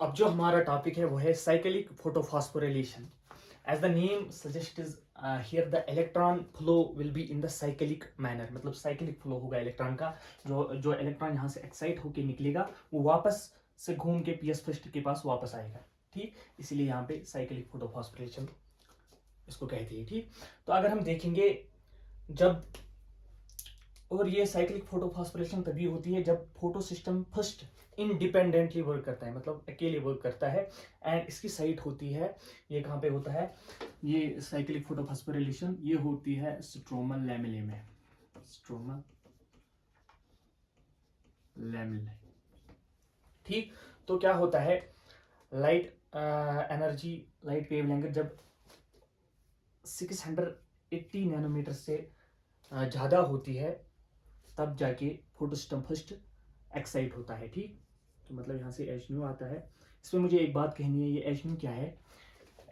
अब जो हमारा टॉपिक है वो है cyclic photophosphorylation. As the name suggest is here the electron flow will be in the cyclic manner. मतलब साइक्लिक फ्लो होगा इलेक्ट्रॉन का. जो जो इलेक्ट्रॉन यहाँ से एक्साइट होकर निकलेगा वो वापस से घूम के पीएस फर्स्ट के पास वापस आएगा. ठीक, इसीलिए यहाँ पे साइक्लिक फोटोफॉस्फोरिलेशन इसको कहते हैं. ठीक, तो अगर हम देखेंगे जब, और ये साइक्लिक फोटोफॉस्फोरेशन तभी होती है जब photo system first independently work करता है, मतलब अकेले वर्क करता है. एंड इसकी साइट होती है, ये कहाँ पे होता है, ये साइक्लिक फोटोफॉस्फोरिलेशन ये होती है स्ट्रोमल लैमेले में. स्ट्रोमल लैमेले. ठीक, तो क्या होता है, लाइट एनर्जी, लाइट वेवलेंथ जब 680 नैनोमीटर से ज़्यादा होती है तब जाके फोटो सिस्टम फर्स्ट एक्साइट होता है. ठीक, तो मतलब यहाँ से एच न्यू आता है. इसमें मुझे एक बात कहनी है, ये एच न्यू क्या है.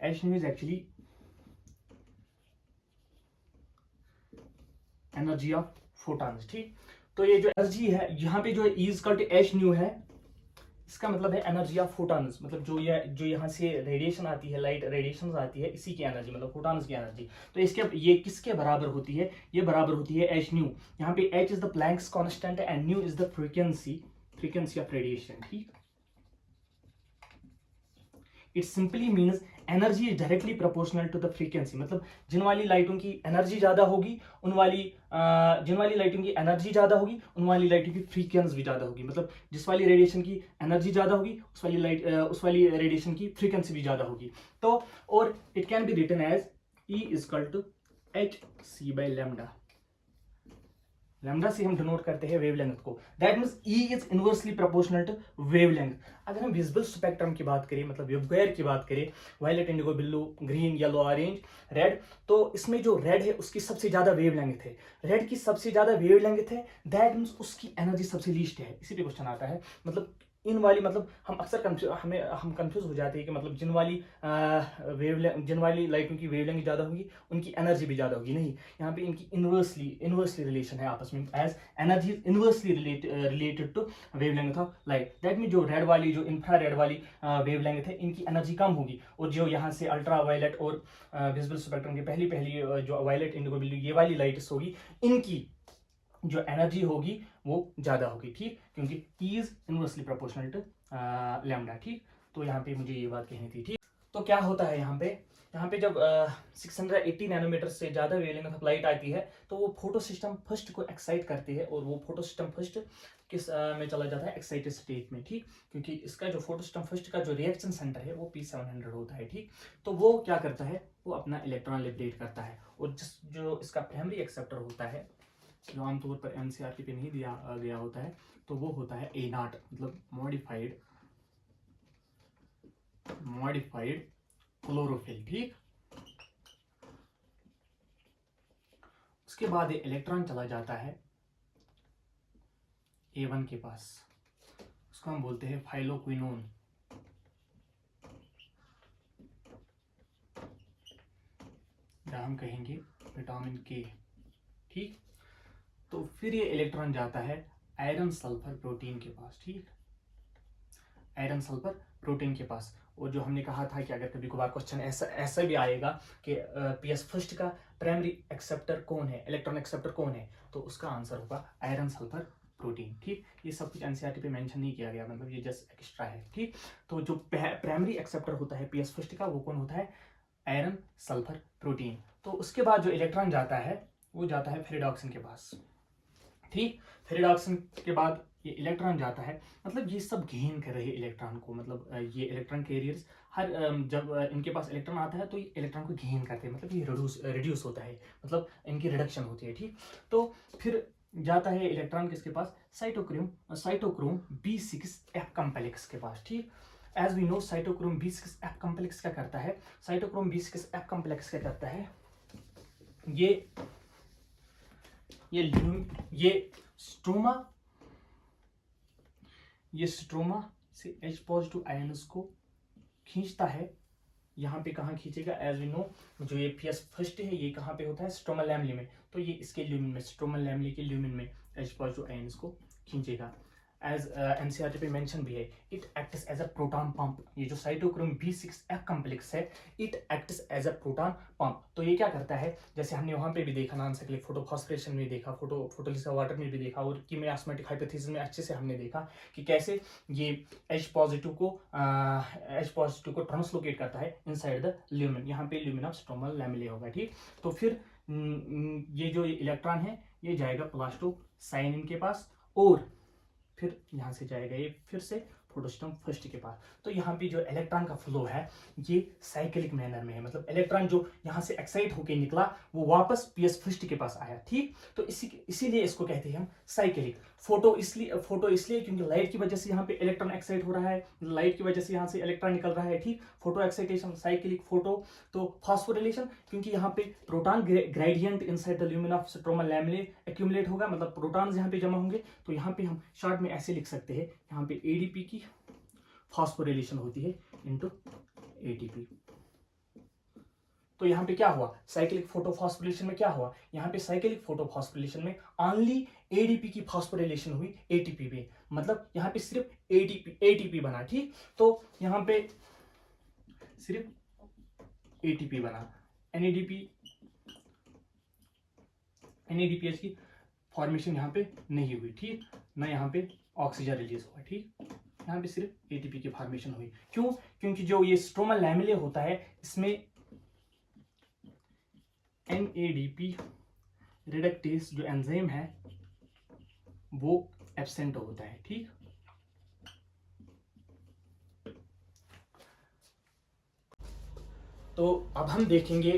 H new is actually energy of photons. ठीक, तो ये जो एनर्जी है यहाँ पे जो इज कल्ट एच न्यू है, इसका मतलब है एनर्जी ऑफ फोटॉन्स. मतलब जो यहाँ से रेडिएशन आती है, लाइट रेडिएशन आती है, इसी की एनर्जी, मतलब फोटॉन्स की एनर्जी. तो इसके ये किसके बराबर होती है, ये बराबर होती है एच न्यू. यहाँ पे H is the Planck's constant and nu is the frequency of radiation. ठीक, it simply means energy is directly proportional to the frequency. मतलब जिन वाली लाइटों की एनर्जी ज्यादा होगी जिन वाली लाइटों की एनर्जी ज्यादा होगी उन वाली लाइटों की फ्रीक्वेंसी भी ज्यादा होगी. मतलब जिस वाली रेडिएशन की एनर्जी ज्यादा होगी उस वाली रेडिएशन की फ्रीक्वेंसी भी ज्यादा होगी. तो और it can be written as E equal to h c by lambda. Lambda से हम डिनोट करते हैं वेवलेंथ को. That means E is inversely proportional to wavelength. अगर हम विजिबल स्पेक्ट्रम की बात करें, मतलब वेवगाइड की बात करें, violet, indigo, blue, green, yellow, orange, red, तो इसमें जो रेड है उसकी सबसे ज्यादा वेवलेंथ है. रेड की सबसे ज्यादा वेवलेंथ है, दैट मींस उसकी एनर्जी सबसे लीस्ट है. इसी पे क्वेश्चन आता है. मतलब इन वाली, मतलब हम अक्सर हम कंफ्यूज हो जाते हैं कि मतलब जिन वाली लाइटों की वेवलेंथ ज़्यादा होगी उनकी एनर्जी भी ज़्यादा होगी. नहीं, यहाँ पे इनकी इनवर्सली रिलेशन है आपस में, as energy inversely related to wavelength of light. That mean जो रेड वाली, जो इंफ्रा रेड वाली वेवलेंथ है, इनकी एनर्जी कम होगी. और जो यहाँ से अल्ट्रा वायलेट और विजिबल स्पेक्ट्रम की पहली जो वायलेट, इंडिगो, ब्लू, ये वाली लाइट्स होगी, इनकी जो एनर्जी होगी वो ज्यादा होगी. ठीक, क्योंकि E is inversely proportional to lambda. ठीक, तो यहाँ पे मुझे ये बात कहनी थी. ठीक, तो क्या होता है यहाँ पे जब 680 नैनोमीटर से ज्यादा वेवलेंथ ऑफ लाइट आती है तो वो फोटो सिस्टम फर्स्ट को एक्साइट करती है, और वो फोटो सिस्टम फर्स्ट किस में चला जाता है, एक्साइटेड स्टेट में. ठीक, क्योंकि इसका जो फोटो सिस्टम फर्स्ट का जो रिएक्शन सेंटर है वो P700 होता है. ठीक, तो वो क्या करता है, वो अपना इलेक्ट्रॉन लिबरेट करता है. और जो इसका प्राइमरी एक्सेप्टर होता है, जो आमतौर पर एनसीईआरटी पे नहीं दिया गया होता है, तो वो होता है A0, मतलब मॉडिफाइड क्लोरोफिल. ठीक, उसके बाद ये इलेक्ट्रॉन चला जाता है A1 के पास. उसको हम बोलते हैं फाइलोक्विनोन, या हम कहेंगे विटामिन के. ठीक, तो फिर ये इलेक्ट्रॉन जाता है आयरन सल्फर प्रोटीन के पास. ठीक, आयरन सल्फर प्रोटीन के पास. और जो हमने कहा था कि अगर कभी कभार क्वेश्चन ऐसा भी आएगा कि पीएस फर्स्ट का प्राइमरी एक्सेप्टर कौन है, इलेक्ट्रॉन एक्सेप्टर कौन है, तो उसका आंसर होगा आयरन सल्फर प्रोटीन. ठीक, ये सब कुछ एनसीईआरटी पे मेंशन नहीं किया गया, मतलब ये जस्ट एक्स्ट्रा है. ठीक, तो जो प्राइमरी एक्सेप्टर होता है पीएस फर्स्ट का वो कौन होता है, आयरन सल्फर प्रोटीन. तो उसके बाद जो इलेक्ट्रॉन जाता है वो जाता है फेरिडॉक्सिन के पास. ठीक, फेरिडॉक्सिन के बाद ये इलेक्ट्रॉन जाता है. मतलब ये सब गेन कर रहे हैं इलेक्ट्रॉन को, मतलब ये इलेक्ट्रॉन कैरियर्स हर जब इनके पास इलेक्ट्रॉन आता है तो ये इलेक्ट्रॉन को गेन करते हैं, मतलब ये रिड्यूस होता है, मतलब इनकी रिडक्शन होती है. ठीक, तो फिर जाता है इलेक्ट्रॉन किसके पास, साइटोक्रोम B6F कॉम्प्लेक्स के पास. ठीक, as we know cytochrome B6F complex क्या करता है, साइटोक्रोम B6F कॉम्प्लेक्स क्या करता है, ये स्ट्रोमा से H पॉजिटिव आयन्स को खींचता है. यहाँ पे कहाँ खींचेगा, एज वी नो जो ये पीएस फर्स्ट है ये कहाँ पे होता है, स्ट्रोमा लैमेले में. तो ये इसके ल्यूमिन में, स्ट्रोमा लैमेले के ल्यूमिन में H पॉजिटिव आयन्स को खींचेगा. एज एनसीईआरटी पे मेंशन भी है, it acts as a proton pump. ये जो साइटोक्रोम B6F कॉम्प्लेक्स है, it acts as a proton pump. तो ये क्या करता है, जैसे हमने वहां पे भी देखा नॉन साइक्लिक फोटोफॉस्फोरेशन में देखा, फोटोलिसिस वाटर में भी देखा, और कीमियास्मेटिक हाइपोथेसिस में अच्छे से हमने देखा कि कैसे ये H पॉजिटिव को ट्रांसलोकेट करता है इनसाइड द ल्यूमेन। यहाँ पे ल्यूमेन ऑफ स्ट्रोमल लैमेले होगा, ठीक। तो फिर ये जो इलेक्ट्रॉन है ये जाएगा प्लास्टोसाइनिन के पास, और फिर यहाँ से जाएगा ये फिर से प्रोटोस्टम फर्स्ट के पास। तो यहाँ पे जो इलेक्ट्रॉन का फ्लो है ये साइक्लिक मैनर में है, मतलब इलेक्ट्रॉन जो यहाँ से एक्साइट होके निकला वो वापस PS फर्स्ट के पास आया, ठीक। तो इसीलिए इसको कहते हैं हम साइक्लिक। फोटो इसलिए क्योंकि लाइट की वजह से यहाँ पे इलेक्ट्रॉन एक्साइट हो रहा है, लाइट की वजह से यहाँ से इलेक्ट्रॉन निकल रहा है, ठीक। Photo excitation, cyclic photo. तो फॉस्फोरिलेशन, क्योंकि यहाँ पे proton gradient inside the lumen of stromal lamellae accumulate होगा, मतलब प्रोटॉन्स यहाँ पे जमा होंगे। तो यहाँ पे हम शॉर्ट में ऐसे लिख सकते हैं, यहाँ पे ADP की फॉस्फोरिलेशन होती है इनटू ATP। तो यहाँ पे क्या हुआ, साइक्लिक फोटोफॉस्फोरिलेशन में क्या हुआ, यहाँ पे साइक्लिक फोटोफॉस्फोरिलेशन में ओनली ADP की फॉस्फोरिलेशन हुई ATP पे, मतलब यहाँ पे सिर्फ ATP बना, ठीक। तो यहाँ पे सिर्फ ATP बना, NADPH की फॉर्मेशन यहाँ पे नहीं हुई, ठीक। ना यहाँ पे ऑक्सीजन रिलीज हुआ, ठीक। यहाँ पे सिर्फ ATP की फॉर्मेशन हुई। क्यों, क्योंकि जो ये स्ट्रोमल लैमेले होता है इसमें NADP रिडक्टेस जो एंजाइम है वो एब्सेंट होता है, ठीक। तो अब हम देखेंगे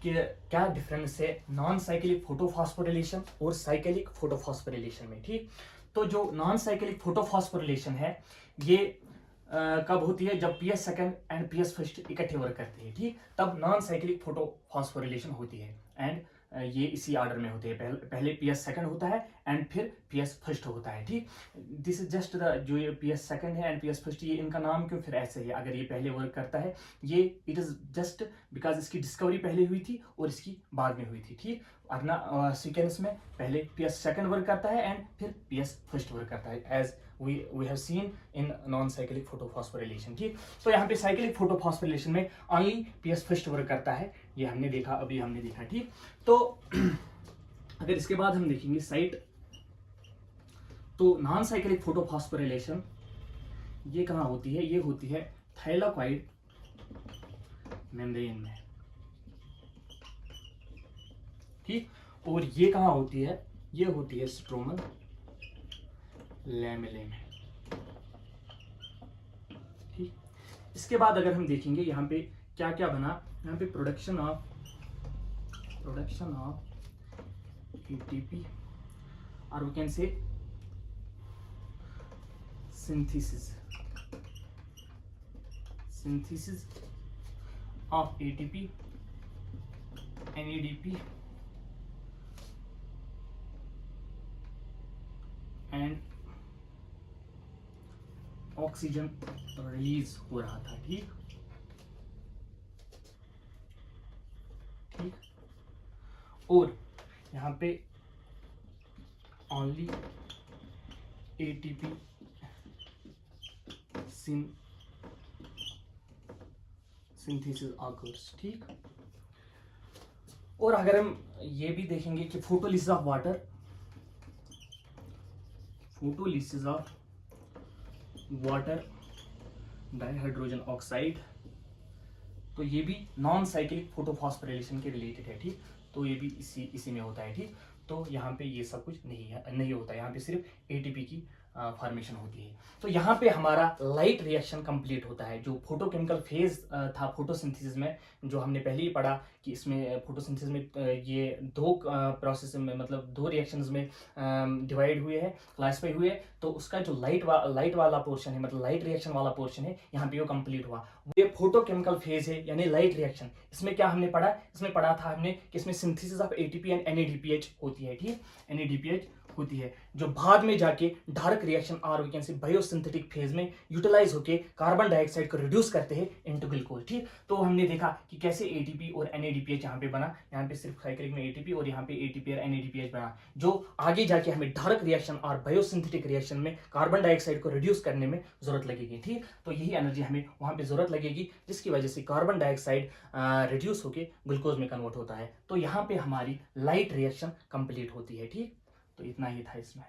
कि क्या डिफरेंस है नॉन साइक्लिक फोटोफॉस्फोरिलेशन और साइक्लिक फोटोफॉस्फोरिलेशन में, ठीक। तो जो नॉन साइक्लिक फोटोफॉस्फोरिलेशन है ये कब होती है, जब PS second and PS first इकट्ठे वर्क करते हैं, ठीक। तब नॉन साइक्लिक फोटोफॉस्फोरिलेशन होती है, एंड ये इसी ऑर्डर में होते हैं, पहले PS सेकंड होता है एंड फिर PS फर्स्ट होता है, ठीक। दिस इज जस्ट द जो ये PS सेकंड है एंड PS फर्स्ट, ये इनका नाम क्यों फिर ऐसे है, अगर ये पहले वर्क करता है, ये इट इज जस्ट बिकॉज इसकी डिस्कवरी पहले हुई थी और इसकी बाद में हुई थी, ठीक। अपना सीक्वेंस में पहले PS सेकंड वर्क करता है एंड फिर PS फर्स्ट वर्क करता है, as we have seen in non-cyclic photofosphorylation, ठीक। तो यहाँ पे साइक्लिक फोटोफॉस्फोरिलेशन में ओनली PS फर्स्ट वर्क करता है, ये हमने देखा, अभी हमने देखा, ठीक। तो अगर इसके बाद हम देखेंगे साइट, तो नॉन साइक्लिक फोटोफॉस्फोरिलेशन ये कहाँ होती है, ये होती है थाइलाकॉइड मेम्ब्रेन में, ठीक। और ये कहाँ होती है, ये होती है स्ट्रोमल लैमेले में, ठीक। इसके बाद अगर हम देखेंगे यहाँ पे क्या क्या बना, यहाँ पे प्रोडक्शन ऑफ ATP और we can say synthesis of ATP, NADP and oxygen release हो रहा था, ठीक। और यहाँ पे ओनली ATP सिंथेसिस ऑकर्स, ठीक। और अगर हम ये भी देखेंगे कि photolysis of water dihydrogen oxide, तो ये भी नॉन साइक्लिक फोटोफॉस्फोरिलेशन के रिलेटेड है, ठीक। तो ये भी इसी में होता है, ठीक। तो यहाँ पे ये सब कुछ नहीं होता, यहाँ पे सिर्फ ATP की फॉर्मेशन होती है। तो यहाँ पे हमारा लाइट रिएक्शन कंप्लीट होता है, जो फोटोकेमिकल फेज था फोटोसिंथेसिस में, जो हमने पहले ही पढ़ा कि इसमें फोटोसिंथेसिस में ये दो प्रोसेस में, मतलब दो रिएक्शंस में डिवाइड हुए हैं, क्लासिफाई हुए हैं। तो उसका जो लाइट वाला पोर्शन है, मतलब लाइट रिएक्शन वाला पोर्शन है, यहाँ पे वो कंप्लीट हुआ। ये फोटोकेमिकल फेज है यानी लाइट रिएक्शन। इसमें क्या हमने पढ़ा, इसमें पढ़ा था हमने कि इसमें synthesis of ATP and NADPH होती है, ठीक। NADPH होती है, जो बाद में जाके डार्क रिएक्शन और we can say biosynthetic phase में यूटिलाइज होके कार्बन डाइऑक्साइड को रिड्यूस करते हैं इनटू ग्लूकोज। ठीक, तो हमने देखा कि कैसे एटीपी और एनएडीपीएच यहाँ पे बना, यहाँ पे सिर्फ साइक्लिक में एटीपी और यहाँ पे एटीपी और एनएडीपीएच बना, जो आगे जाके हमें डार्क रिएक्शन और बायोसिंथेटिक रिएक्शन में कार्बन डाइऑक्साइड को रिड्यूस करने में जरूरत लगेगी। ठीक, तो यही एनर्जी हमें वहां पे जरूरत लगेगी, जिसकी वजह से कार्बन डाइऑक्साइड रिड्यूस होके ग्लूकोज में कन्वर्ट होता है। तो यहाँ पे हमारी लाइट रिएक्शन कंप्लीट होती है। ठीक, तो इतना ही था इसमें।